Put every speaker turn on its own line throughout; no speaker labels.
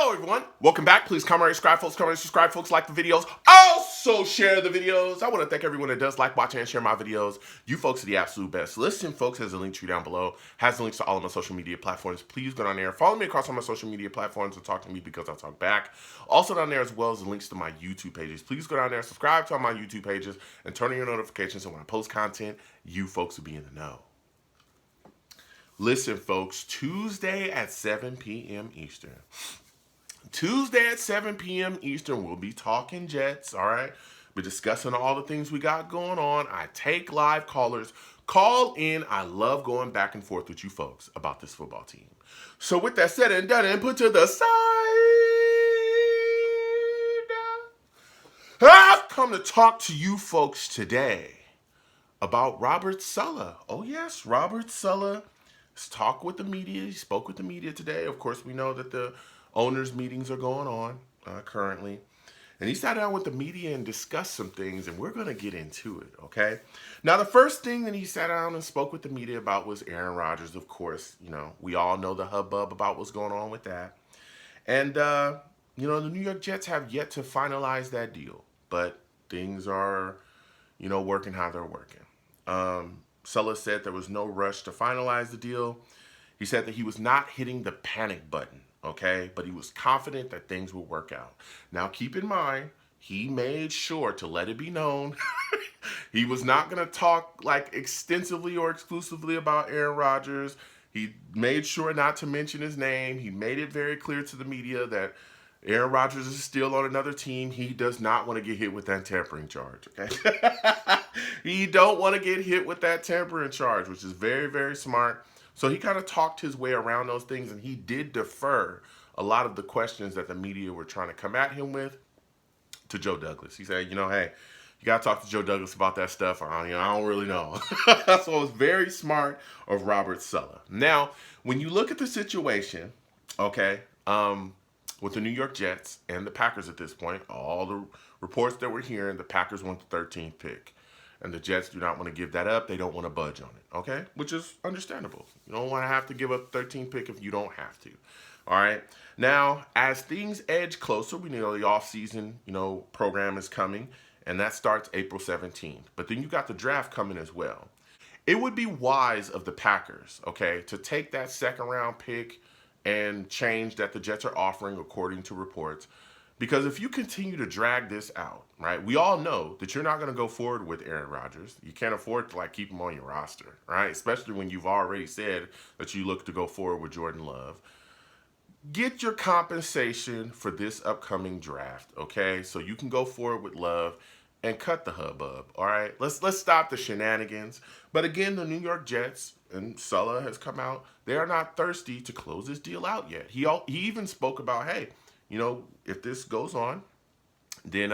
Hello, everyone. Welcome back. Please comment, subscribe, folks. Like the videos. Also, share the videos. I want to thank everyone that does like, watch, and share my videos. You folks are the absolute best. Listen, folks, has a link tree down below. Has the links to all of my social media platforms. Please go down there. Follow me across all my social media platforms and talk to me because I'll talk back. Also down there as well as the links to my YouTube pages. Please go down there, subscribe to all my YouTube pages, and turn on your notifications so when I post content, you folks will be in the know. Listen, folks, Tuesday at 7 p.m. Eastern. Tuesday at 7 p.m. Eastern, we'll be talking Jets, all right? We're discussing all the things we got going on. I take live callers. Call in. I love going back and forth with you folks about this football team. So with that said and done and put to the side, I've come to talk to you folks today about Robert Saleh. Oh yes, Robert Saleh. Talk with the media. He spoke with the media today. Of course, we know that the owners' meetings are going on currently. And he sat down with the media and discussed some things, and we're going to get into it, okay? Now, the first thing that he sat down and spoke with the media about was Aaron Rodgers, of course. You know, we all know the hubbub about what's going on with that. And, the New York Jets have yet to finalize that deal. But things are, working how they're working. Saleh said there was no rush to finalize the deal. He said that he was not hitting the panic button, okay? But he was confident that things would work out. Now, keep in mind, he made sure to let it be known he was not going to talk like extensively or exclusively about Aaron Rodgers. He made sure not to mention his name. He made it very clear to the media that Aaron Rodgers is still on another team. He does not want to get hit with that tampering charge, okay? He don't want to get hit with that tampering charge, which is very, very smart. So he kind of talked his way around those things, and he did defer a lot of the questions that the media were trying to come at him with to Joe Douglas. He said, hey, you got to talk to Joe Douglas about that stuff. I don't really know. So it was very smart of Robert Saleh. Now, when you look at the situation, okay, with the New York Jets and the Packers at this point, all the reports that we're hearing, the Packers want the 13th pick. And the Jets do not want to give that up. They don't want to budge on it, okay? Which is understandable. You don't want to have to give up the 13th pick if you don't have to, all right? Now, as things edge closer, we know the offseason, program is coming, and that starts April 17th. But then you got the draft coming as well. It would be wise of the Packers, okay, to take that second-round pick and change that the Jets are offering according to reports. Because if you continue to drag this out, right, we all know that you're not going to go forward with Aaron Rodgers. You can't afford to, keep him on your roster, right? Especially when you've already said that you look to go forward with Jordan Love. Get your compensation for this upcoming draft, okay? So you can go forward with Love and cut the hubbub, all right? Let's stop the shenanigans. But again, the New York Jets, and Saleh has come out, they are not thirsty to close this deal out yet. He even spoke about, hey, if this goes on, then,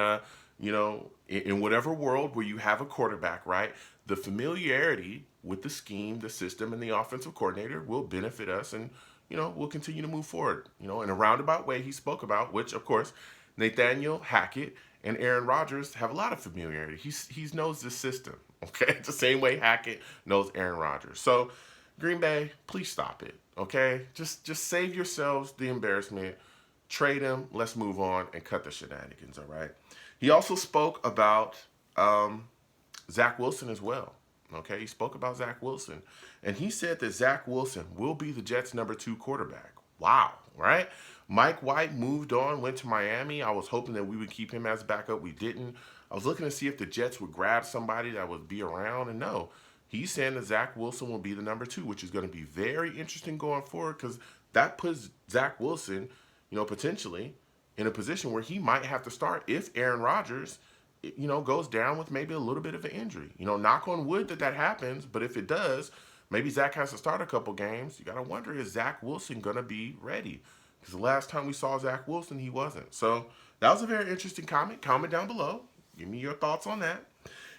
in whatever world where you have a quarterback, right, the familiarity with the scheme, the system, and the offensive coordinator will benefit us and, we'll continue to move forward. In a roundabout way he spoke about, which, of course, Nathaniel Hackett and Aaron Rodgers have a lot of familiarity. He knows this system, okay? It's the same way Hackett knows Aaron Rodgers. So, Green Bay, please stop it, okay? Just save yourselves the embarrassment. Trade him, let's move on, and cut the shenanigans, all right? He also spoke about Zach Wilson as well, okay? He spoke about Zach Wilson, and he said that Zach Wilson will be the Jets' number 2 quarterback. Wow, right? Mike White moved on, went to Miami. I was hoping that we would keep him as backup. We didn't. I was looking to see if the Jets would grab somebody that would be around, and no. He's saying that Zach Wilson will be the number 2, which is going to be very interesting going forward because that puts Zach Wilson potentially in a position where he might have to start if Aaron Rodgers, goes down with maybe a little bit of an injury. Knock on wood that happens, but if it does, maybe Zach has to start a couple games. You got to wonder, is Zach Wilson going to be ready? Because the last time we saw Zach Wilson, he wasn't. So that was a very interesting comment. Comment down below. Give me your thoughts on that.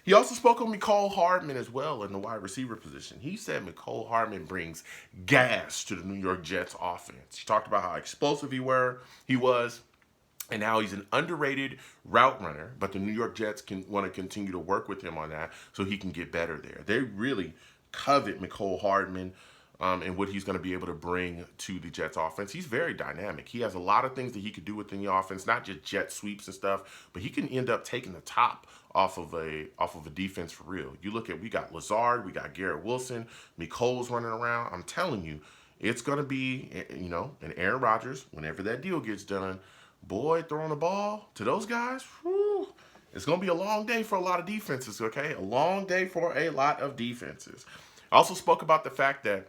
He also spoke on Mecole Hardman as well in the wide receiver position. He said Mecole Hardman brings gas to the New York Jets offense. He talked about how explosive he was, and how he's an underrated route runner, but the New York Jets want to continue to work with him on that so he can get better there. They really covet Mecole Hardman. and what he's going to be able to bring to the Jets offense. He's very dynamic. He has a lot of things that he could do within the offense, not just jet sweeps and stuff, but he can end up taking the top off of a defense for real. You look at, we got Lazard, we got Garrett Wilson, Mikol's running around. I'm telling you, it's going to be, and Aaron Rodgers, whenever that deal gets done, boy, throwing the ball to those guys, whew, it's going to be a long day for a lot of defenses, okay? A long day for a lot of defenses. I also spoke about the fact that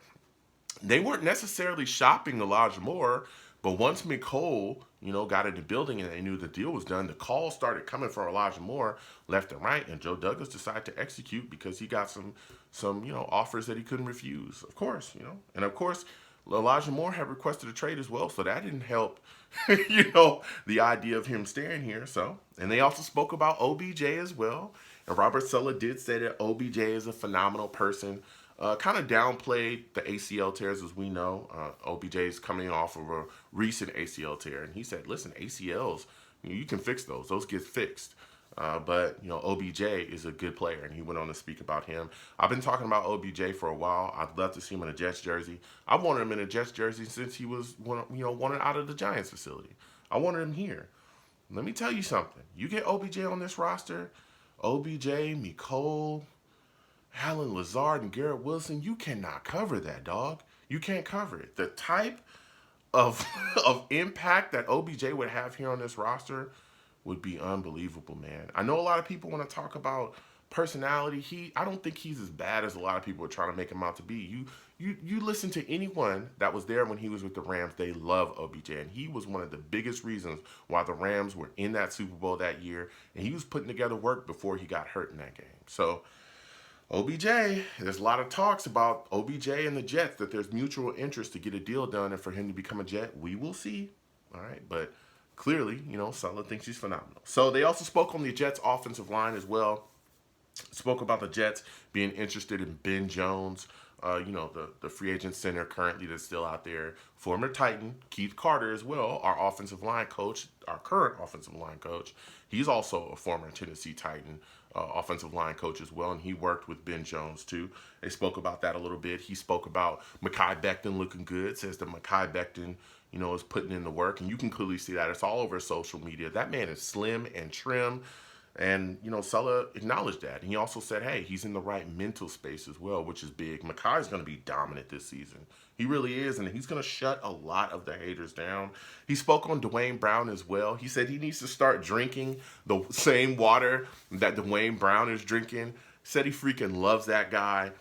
they weren't necessarily shopping Elijah Moore, but once McCole, got in the building and they knew the deal was done, the calls started coming for Elijah Moore left and right, and Joe Douglas decided to execute because he got some offers that he couldn't refuse. Of course, and of course, Elijah Moore had requested a trade as well, so that didn't help, the idea of him staying here. So, and they also spoke about OBJ as well, and Robert Saleh did say that OBJ is a phenomenal person. Kind of downplayed the ACL tears, as we know. OBJ is coming off of a recent ACL tear, and he said, "Listen, ACLs, you can fix those. Those get fixed." But OBJ is a good player, and he went on to speak about him. I've been talking about OBJ for a while. I'd love to see him in a Jets jersey. I wanted him in a Jets jersey since he was wanted out of the Giants facility. I wanted him here. Let me tell you something. You get OBJ on this roster, OBJ, Mecole, Allen Lazard, and Garrett Wilson, you cannot cover that, dog. You can't cover it. The type of of impact that OBJ would have here on this roster would be unbelievable, man. I know a lot of people want to talk about personality. I don't think he's as bad as a lot of people are trying to make him out to be. You listen to anyone that was there when he was with the Rams, they love OBJ, and he was one of the biggest reasons why the Rams were in that Super Bowl that year, and he was putting together work before he got hurt in that game. So OBJ, there's a lot of talks about OBJ and the Jets, that there's mutual interest to get a deal done and for him to become a Jet. We will see. All right. But clearly, Saleh thinks he's phenomenal. So they also spoke on the Jets offensive line as well. Spoke about the Jets being interested in Ben Jones, the free agent center currently that's still out there. Former Titan, Keith Carter as well, our offensive line coach, our current offensive line coach. He's also a former Tennessee Titan offensive line coach as well, and he worked with Ben Jones too. They spoke about that a little bit. He spoke about Mekhi Becton looking good, says that Mekhi Becton, is putting in the work, and you can clearly see that. It's all over social media. That man is slim and trim. And, Saleh acknowledged that. And he also said, hey, he's in the right mental space as well, which is big. Mekhi's going to be dominant this season. He really is, and he's going to shut a lot of the haters down. He spoke on Dwayne Brown as well. He said he needs to start drinking the same water that Dwayne Brown is drinking. Said he freaking loves that guy.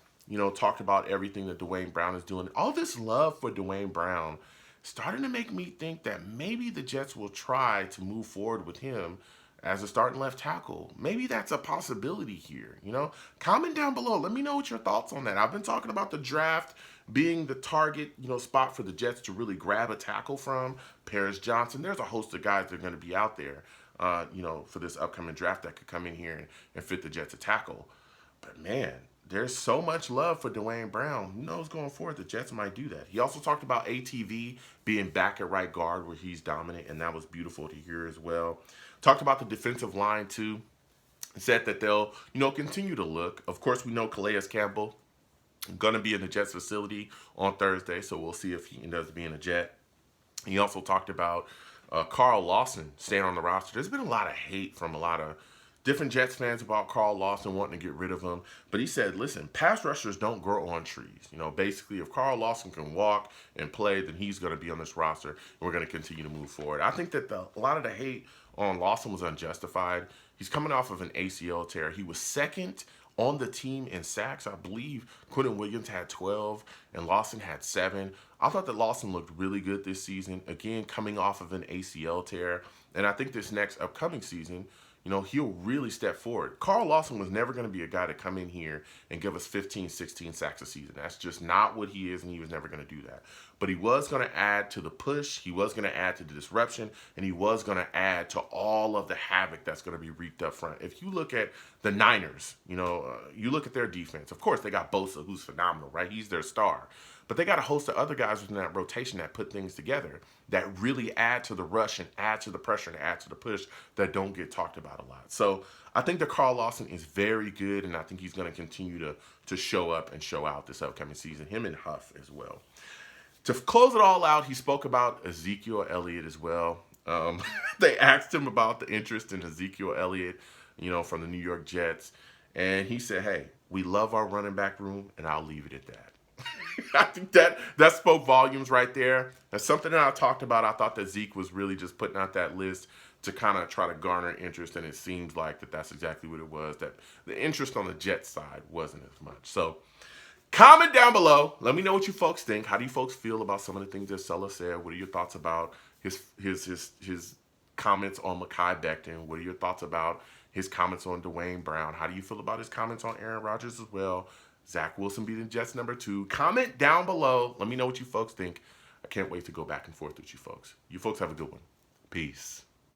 Talked about everything that Dwayne Brown is doing. All this love for Dwayne Brown starting to make me think that maybe the Jets will try to move forward with him as a starting left tackle. Maybe that's a possibility here, Comment down below. Let me know what your thoughts on that. I've been talking about the draft being the target, spot for the Jets to really grab a tackle from. Paris Johnson. There's a host of guys that are going to be out there, for this upcoming draft that could come in here and fit the Jets a tackle. But man, there's so much love for Dwayne Brown. Who knows going forward, the Jets might do that. He also talked about ATV being back at right guard where he's dominant, and that was beautiful to hear as well. Talked about the defensive line too. Said that they'll, continue to look. Of course, we know Calais Campbell going to be in the Jets facility on Thursday, so we'll see if he ends up being a Jet. He also talked about Carl Lawson staying on the roster. There's been a lot of hate from a lot of different Jets fans about Carl Lawson wanting to get rid of him. But he said, listen, pass rushers don't grow on trees. Basically, if Carl Lawson can walk and play, then he's going to be on this roster, and we're going to continue to move forward. I think that a lot of the hate on Lawson was unjustified. He's coming off of an ACL tear. He was second on the team in sacks. I believe Quentin Williams had 12 and Lawson had 7. I thought that Lawson looked really good this season, again, coming off of an ACL tear. And I think this next upcoming season, he'll really step forward. Carl Lawson was never going to be a guy to come in here and give us 15, 16 sacks a season. That's just not what he is, and he was never going to do that. But he was going to add to the push, he was going to add to the disruption, and he was going to add to all of the havoc that's going to be wreaked up front. If you look at the Niners, you look at their defense. Of course, they got Bosa, who's phenomenal, right? He's their star. But they got a host of other guys within that rotation that put things together that really add to the rush and add to the pressure and add to the push that don't get talked about a lot. So I think that Carl Lawson is very good, and I think he's going to continue to show up and show out this upcoming season. Him and Huff as well. To close it all out, he spoke about Ezekiel Elliott as well. They asked him about the interest in Ezekiel Elliott, from the New York Jets. And he said, hey, we love our running back room, and I'll leave it at that. I think that spoke volumes right there. That's something that I talked about. I thought that Zeke was really just putting out that list to kind of try to garner interest, and it seems like that's exactly what it was, that the interest on the Jets side wasn't as much. So comment down below. Let me know what you folks think. How do you folks feel about some of the things that Saleh said? What are your thoughts about his comments on Mekhi Becton? What are your thoughts about his comments on Dwayne Brown? How do you feel about his comments on Aaron Rodgers as well? Zach Wilson beating Jets #2. Comment down below. Let me know what you folks think. I can't wait to go back and forth with you folks. You folks have a good one. Peace.